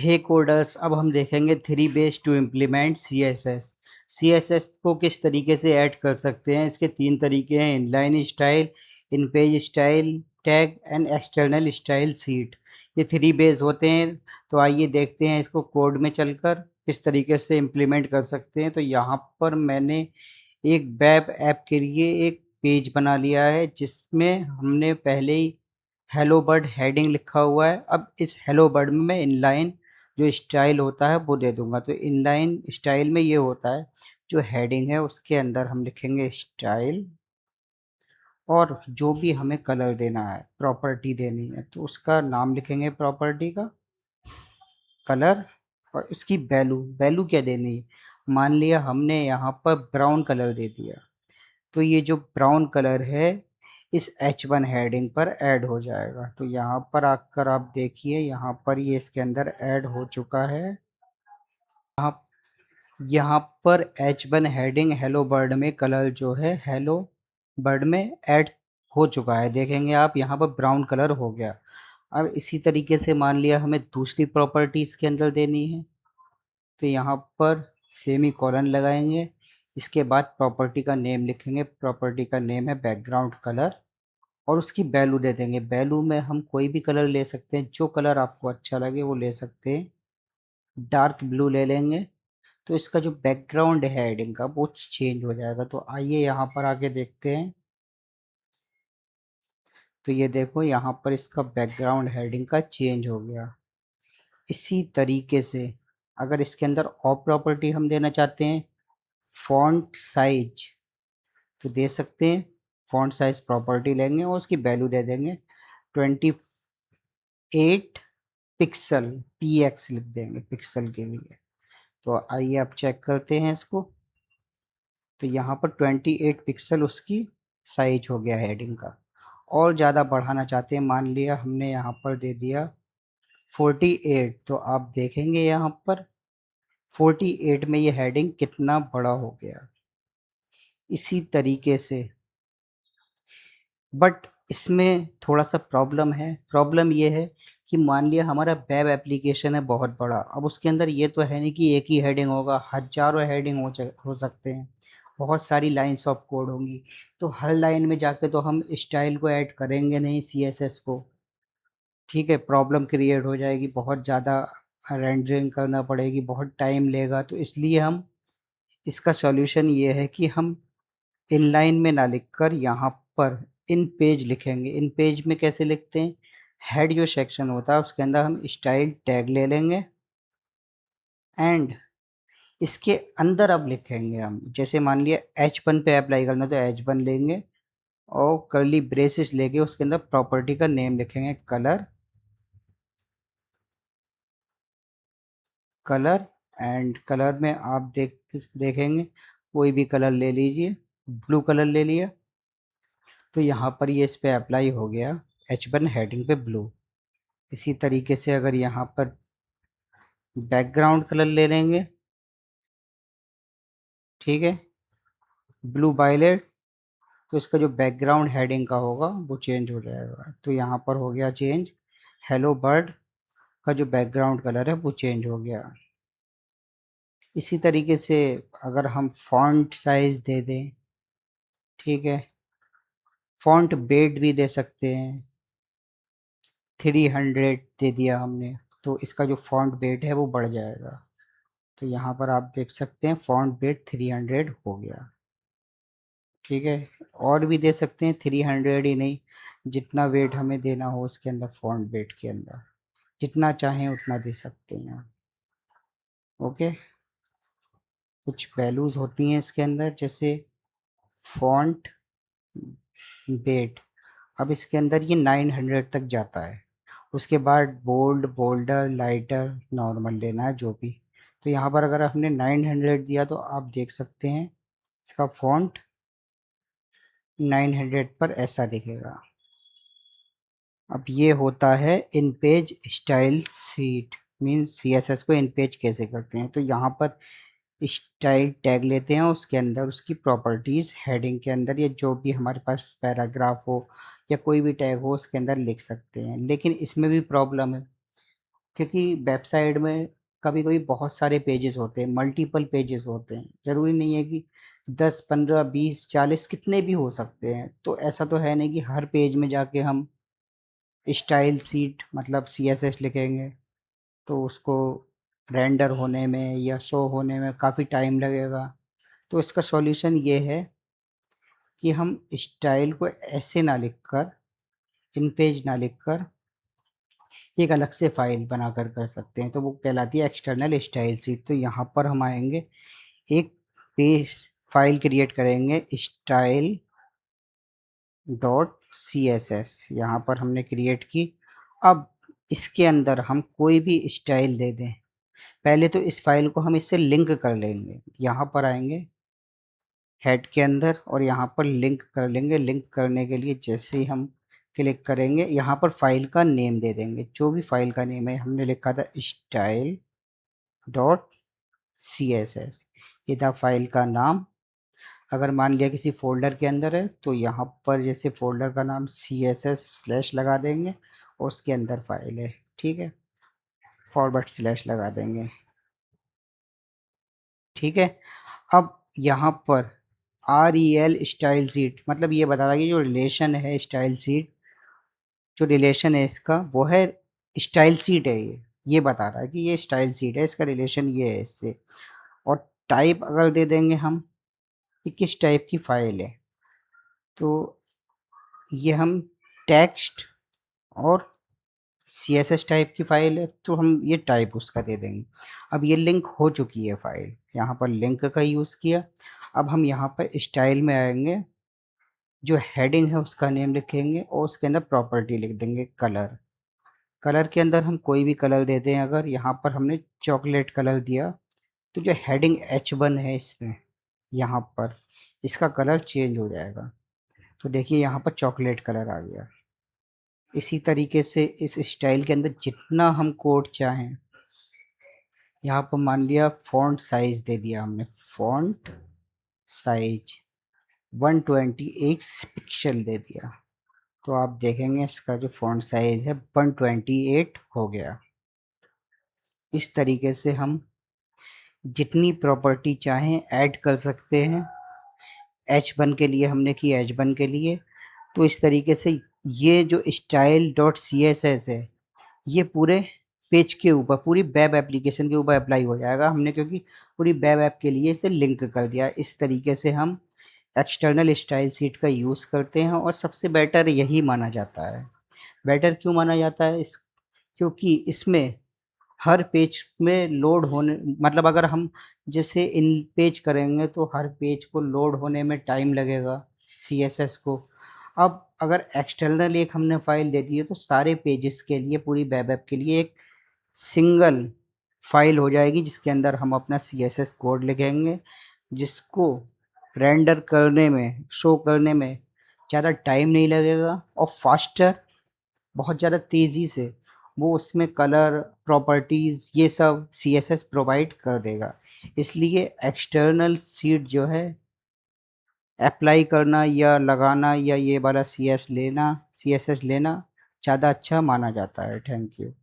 हे coders, अब हम देखेंगे three ways to implement CSS. CSS को किस तरीके से ऐड कर सकते हैं। इसके तीन तरीके हैं: inline style, in page style tag and external style seat. ये थ्री वेज होते हैं। तो आइए देखते हैं इसको कोड में चलकर किस तरीके से इम्प्लीमेंट कर सकते हैं। तो यहाँ पर मैंने एक वेब ऐप के लिए एक पेज बना लिया है जिसमें हमने पहले ही हेलो बर्ड हेडिंग लिखा हुआ है। अब इस हेलो बर्ड में मैं इनलाइन जो स्टाइल होता है वो दे दूंगा। तो इनलाइन स्टाइल में ये होता है, जो हेडिंग है उसके अंदर हम लिखेंगे स्टाइल, और जो भी हमें कलर देना है, प्रॉपर्टी देनी है, तो उसका नाम लिखेंगे प्रॉपर्टी का कलर। और इसकी वैल्यू वैल्यू क्या देनी है। मान लिया हमने यहाँ पर ब्राउन कलर दे दिया, तो ये जो ब्राउन कलर है इस H1 हेडिंग पर ऐड हो जाएगा। तो यहाँ पर आकर आप देखिए, यहाँ पर ये इसके अंदर ऐड हो चुका है। यहाँ यहाँ पर H1 हेडिंग हेलो बर्ड में कलर जो है हेलो बर्ड में ऐड हो चुका है। देखेंगे आप यहाँ पर ब्राउन कलर हो गया। अब इसी तरीके से मान लिया हमें दूसरी प्रॉपर्टी इसके अंदर देनी है, तो यहाँ पर सेमी कॉलन लगाएंगे। इसके बाद प्रॉपर्टी का नेम लिखेंगे। प्रॉपर्टी का नेम है बैकग्राउंड कलर, और उसकी वैल्यू दे देंगे। वैल्यू में हम कोई भी कलर ले सकते हैं, जो कलर आपको अच्छा लगे वो ले सकते हैं। डार्क ब्लू ले लेंगे तो इसका जो बैकग्राउंड है हेडिंग का वो चेंज हो जाएगा। तो आइए यहाँ पर आके देखते हैं। तो ये देखो, यहाँ पर इसका बैकग्राउंड हेडिंग का चेंज हो गया। इसी तरीके से अगर इसके अंदर और प्रॉपर्टी हम देना चाहते हैं, फॉन्ट साइज, तो दे सकते हैं। फॉन्ट साइज प्रॉपर्टी लेंगे और उसकी वैल्यू दे देंगे 28 पिक्सल, px लिख देंगे पिक्सल के लिए। तो आइए आप चेक करते हैं इसको। तो यहाँ पर 28 पिक्सल उसकी साइज हो गया हेडिंग का। और ज़्यादा बढ़ाना चाहते हैं, मान लिया हमने यहाँ पर दे दिया 48, तो आप देखेंगे यहाँ पर 48 में ये हेडिंग कितना बड़ा हो गया। इसी तरीके से, बट इसमें थोड़ा सा प्रॉब्लम है। प्रॉब्लम ये है कि मान लिया हमारा वेब एप्लीकेशन है बहुत बड़ा, अब उसके अंदर ये तो है नहीं कि एक ही हेडिंग होगा, हजारों हेडिंग हो सकते हैं, बहुत सारी लाइंस ऑफ कोड होंगी। तो हर लाइन में जाके तो हम स्टाइल को ऐड करेंगे नहीं, सीएसएस को। ठीक है, प्रॉब्लम क्रिएट हो जाएगी, बहुत ज़्यादा रेंडरिंग करना पड़ेगी, बहुत टाइम लेगा। तो इसलिए हम इसका सॉल्यूशन ये है कि हम इनलाइन में ना लिखकर यहाँ पर इन पेज लिखेंगे। इन पेज में कैसे लिखते हैं, हेड जो सेक्शन होता है उसके अंदर हम स्टाइल टैग ले लेंगे, एंड इसके अंदर अब लिखेंगे हम, जैसे मान लिया H1 पे अप्लाई करना तो H1 लेंगे, और कर्ली ब्रेसेस लेके उसके अंदर प्रॉपर्टी का नेम लिखेंगे कलर, कलर। एंड कलर में आप देखेंगे कोई भी कलर ले लीजिए, ब्लू कलर ले लिया, तो यहाँ पर ये इस पे अप्लाई हो गया H1 हेडिंग पे ब्लू। इसी तरीके से अगर यहाँ पर बैकग्राउंड कलर ले लेंगे, ठीक है, ब्लू वायलेट, तो इसका जो बैकग्राउंड हेडिंग का होगा वो चेंज हो जाएगा। तो यहाँ पर हो गया चेंज, हेलो बर्ड का जो बैकग्राउंड कलर है वो चेंज हो गया। इसी तरीके से अगर हम फॉन्ट साइज दे दें, ठीक है, फॉन्ट वेट भी दे सकते हैं। 300 दे दिया हमने, तो इसका जो फॉन्ट वेट है वो बढ़ जाएगा। तो यहाँ पर आप देख सकते हैं फॉन्ट वेट 300 हो गया। ठीक है, और भी दे सकते हैं, 300 ही नहीं, जितना वेट हमें देना हो उसके अंदर, फॉन्ट वेट के अंदर जितना चाहें उतना दे सकते हैं आप। ओके, कुछ वैल्यूज़ होती हैं इसके अंदर, जैसे फॉन्ट वेट, अब इसके अंदर ये 900 तक जाता है। उसके बाद बोल्ड, बोल्डर, लाइटर, नॉर्मल लेना है जो भी। तो यहाँ पर अगर हमने 900 दिया तो आप देख सकते हैं इसका फॉन्ट 900 पर ऐसा दिखेगा। अब ये होता है इन page style seat, means CSS को इन पेज कैसे करते हैं। तो यहाँ पर स्टाइल टैग लेते हैं, उसके अंदर उसकी प्रॉपर्टीज़ हेडिंग के अंदर, या जो भी हमारे पास पैराग्राफ हो या कोई भी टैग हो उसके अंदर लिख सकते हैं। लेकिन इसमें भी प्रॉब्लम है, क्योंकि वेबसाइट में कभी-कभी बहुत सारे पेजेस होते हैं, मल्टीपल पेजेस होते हैं। ज़रूरी नहीं है कि 10, 15, 20, 40 कितने भी हो सकते हैं। तो ऐसा तो है नहीं कि हर पेज में जाके हम स्टाइल शीट मतलब सीएसएस लिखेंगे, तो उसको रेंडर होने में या शो होने में काफ़ी टाइम लगेगा। तो इसका सॉल्यूशन ये है कि हम स्टाइल को ऐसे ना लिखकर, इन पेज ना लिखकर एक अलग से फ़ाइल बनाकर कर सकते हैं, तो वो कहलाती है एक्सटर्नल स्टाइल शीट। तो यहाँ पर हम आएँगे, एक पेज फ़ाइल क्रिएट करेंगे स्टाइल डॉट सीएसएस, यहाँ पर हमने क्रिएट की। अब इसके अंदर हम कोई भी स्टाइल दे दें। पहले तो इस फ़ाइल को हम इससे लिंक कर लेंगे। यहाँ पर आएँगे हेड के अंदर और यहाँ पर लिंक कर लेंगे। लिंक करने के लिए जैसे ही हम क्लिक करेंगे, यहाँ पर फ़ाइल का नेम दे देंगे। जो भी फ़ाइल का नेम है, हमने लिखा था स्टाइल डॉट सीएसएस, ये था फ़ाइल का नाम। अगर मान लिया किसी फ़ोल्डर के अंदर है, तो यहाँ पर जैसे फ़ोल्डर का नाम सीएसएस स्लैश लगा देंगे और उसके अंदर फ़ाइल है, ठीक है? फॉरवर्ड स्लैश लगा देंगे, ठीक है? अब यहाँ पर REL स्टाइल शीट मतलब ये बता रहा है कि जो रिलेशन है स्टाइल शीट, जो रिलेशन है इसका वो है स्टाइल शीट है ये बता रहा है कि ये स्टाइल शीट है, इसका रिलेशन ये है इससे। और टाइप अगर दे देंगे हम कि किस टाइप की फ़ाइल है, तो ये हम टेक्स्ट और सीएसएस टाइप की फ़ाइल है, तो हम ये टाइप उसका दे देंगे। अब ये लिंक हो चुकी है फ़ाइल, यहाँ पर लिंक का यूज़ किया। अब हम यहाँ पर स्टाइल में आएँगे, जो हेडिंग है उसका नेम लिखेंगे और उसके अंदर प्रॉपर्टी लिख देंगे कलर। कलर के अंदर हम कोई भी कलर दे दें, अगर यहाँ पर हमने चॉकलेट कलर दिया, तो जो हेडिंग H1 है इसमें, यहाँ पर इसका कलर चेंज हो जाएगा। तो देखिए यहाँ पर चॉकलेट कलर आ गया। इसी तरीके से इस स्टाइल के अंदर जितना हम कोड चाहें, यहाँ पर मान लिया फ़ॉन्ट साइज़ दे दिया हमने, फ़ॉन्ट साइज 128 पिक्सल दे दिया, तो आप देखेंगे इसका जो फ़ॉन्ट साइज़ है 128 हो गया। इस तरीके से हम जितनी प्रॉपर्टी चाहें ऐड कर सकते हैं। H1 के लिए हमने की H1 के लिए, तो इस तरीके से ये जो स्टाइल डॉट CSS है, ये पूरे पेज के ऊपर, पूरी वेब एप्लीकेशन के ऊपर अप्लाई हो जाएगा। हमने क्योंकि पूरी वेब ऐप के लिए इसे लिंक कर दिया। इस तरीके से हम एक्सटर्नल स्टाइल शीट का यूज़ करते हैं और सबसे बेटर यही माना जाता है। बेटर क्यों माना जाता है? क्योंकि इसमें हर पेज में लोड होने मतलब अगर हम जैसे इन पेज करेंगे तो हर पेज को लोड होने में टाइम लगेगा सीएसएस को। अब अगर एक्सटर्नल एक हमने फ़ाइल दे दी है तो सारे पेजेस के लिए, पूरी वेब ऐप के लिए एक सिंगल फ़ाइल हो जाएगी जिसके अंदर हम अपना सीएसएस कोड लिखेंगे, जिसको रेंडर करने में, शो करने में ज़्यादा टाइम नहीं लगेगा और फास्टर, बहुत ज़्यादा तेज़ी से वो उसमें कलर, प्रॉपर्टीज़ ये सब सीएसएस प्रोवाइड कर देगा। इसलिए एक्सटर्नल शीट जो है अप्लाई करना या लगाना या ये वाला सीएसएस लेना ज़्यादा अच्छा माना जाता है। Thank you.